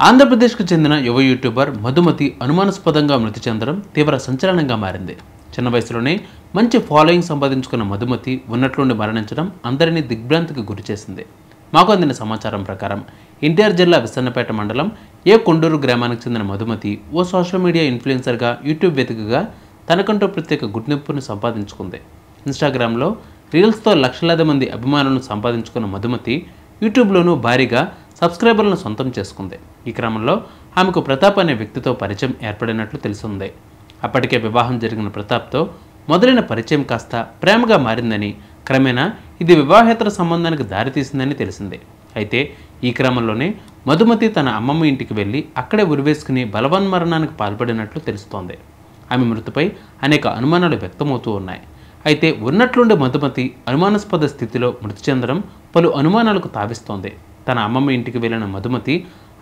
ఆంధ్రప్రదేశ్కు చెందిన యువ యూట్యూబర్ మధుమతి అనుమానాస్పదంగా మృతి చెందడం తీవ్ర సంచలనంగా మారింది. చిన్న వయసులోనే మంచి ఫాలోయింగ్ సంపాదించుకున్న మధుమతి ఉన్నట్లుండి మరణించడం అందరినీ దిగ్భ్రాంతికి గురిచేసింది. మాకు అందిన సమాచారం ప్రకారం ఎన్టీఆర్ జిల్లా విసన్నపేట మండలం ఏ కొండూరు గ్రామానికి చెందిన మధుమతి ఓ సోషల్ మీడియా ఇన్ఫ్లుయెన్సర్గా యూట్యూబ్ వేదికగా తనకంటూ ప్రత్యేక గుర్తింపును సంపాదించుకుంది. ఇన్స్టాగ్రామ్లో రీల్స్తో లక్షలాది మంది అభిమానులను సంపాదించుకున్న మధుమతి యూట్యూబ్లోనూ భారీగా సబ్స్క్రైబర్లను సొంతం చేసుకుంది. ఈ క్రమంలో ఆమెకు ప్రతాప్ అనే వ్యక్తితో పరిచయం ఏర్పడినట్లు తెలిసింది. అప్పటికే వివాహం జరిగిన ప్రతాప్తో మొదలైన పరిచయం కాస్త ప్రేమగా మారిందని, క్రమేణా ఇది వివాహేతర సంబంధానికి దారితీసిందని తెలిసింది. అయితే ఈ క్రమంలోనే మధుమతి తన అమ్మమ్మ ఇంటికి వెళ్ళి అక్కడే ఉరివేసుకుని బలవన్మరణానికి పాల్పడినట్లు తెలుస్తోంది. ఆమె మృతిపై అనేక అనుమానాలు వ్యక్తమవుతూ ఉన్నాయి. అయితే ఉన్నట్లుండి మధుమతి అనుమానాస్పద స్థితిలో మృతి చెందడం పలు అనుమానాలకు తావిస్తోంది. తన అమ్మమ్మ ఇంటికి వెళ్ళిన మధుమతి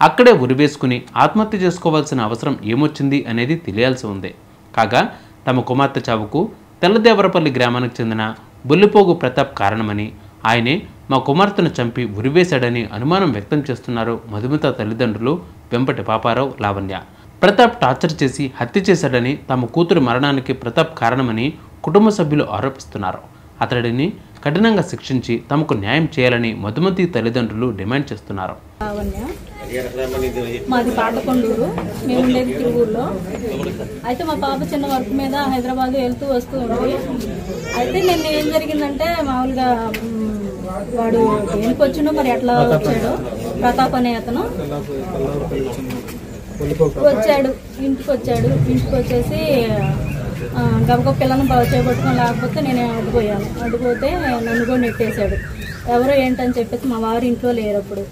అక్కడే ఉరివేసుకుని ఆత్మహత్య చేసుకోవాల్సిన అవసరం ఏమొచ్చింది అనేది తెలియాల్సి ఉంది. కాగా తమ కుమార్తె చావుకు తెల్లదేవరపల్లి గ్రామానికి చెందిన బొల్లిపోగు ప్రతాప్ కారణమని, ఆయనే మా కుమార్తెను చంపి ఉరివేశాడని అనుమానం వ్యక్తం చేస్తున్నారు మధుమిత తల్లిదండ్రులు వెంపటి పాపారావు, లావణ్య. ప్రతాప్ టార్చర్ చేసి హత్య చేశాడని, తమ కూతురు మరణానికి ప్రతాప్ కారణమని కుటుంబ సభ్యులు ఆరోపిస్తున్నారు. అతడిని కఠినంగా శిక్షించి తమకు న్యాయం చేయాలని మధుమతి తల్లిదండ్రులు డిమాండ్ చేస్తున్నారు. మాది పాటకొండూరు, మేము ఉండేది తిరువూరులో. అయితే మా పాప చిన్న వర్క్ మీద హైదరాబాద్ వెళ్తూ వస్తూ ఉంది. అయితే నిన్న ఏం జరిగిందంటే, మామూలుగా వాడు దేనికి వచ్చిండో మరి ఎట్లా వచ్చాడో, ప్రతాప్ అనే అతను ఇంటికి వచ్చేసి గబగబ పిల్లను బాగు చేయబట్టుకొని, లేకపోతే నేను అడ్డుపోయాను. అడ్డుపోతే నన్ను కూడా నెట్టేశాడు. ఎవరో ఏంటని చెప్పేసి మా వారు ఇంట్లో లేరు. అప్పుడు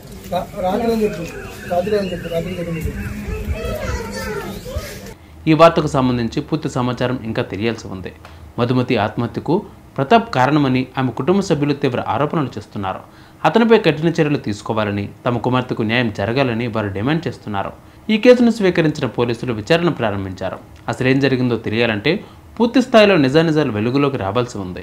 ఈ వార్తకు సంబంధించి పూర్తి సమాచారం ఇంకా తెలియాల్సి ఉంది. మధుమతి ఆత్మహత్యకు ప్రతాప్ కారణమని ఆమె కుటుంబ సభ్యులు తీవ్ర ఆరోపణలు చేస్తున్నారు. అతనిపై కఠిన చర్యలు తీసుకోవాలని, తమ కుమార్తెకు న్యాయం జరగాలని వారు డిమాండ్ చేస్తున్నారు. ఈ కేసును స్వీకరించిన పోలీసులు విచారణ ప్రారంభించారు. అసలేం జరిగిందో తెలియాలంటే పూర్తి స్థాయిలో నిజానిజాలు వెలుగులోకి రావాల్సి ఉంది.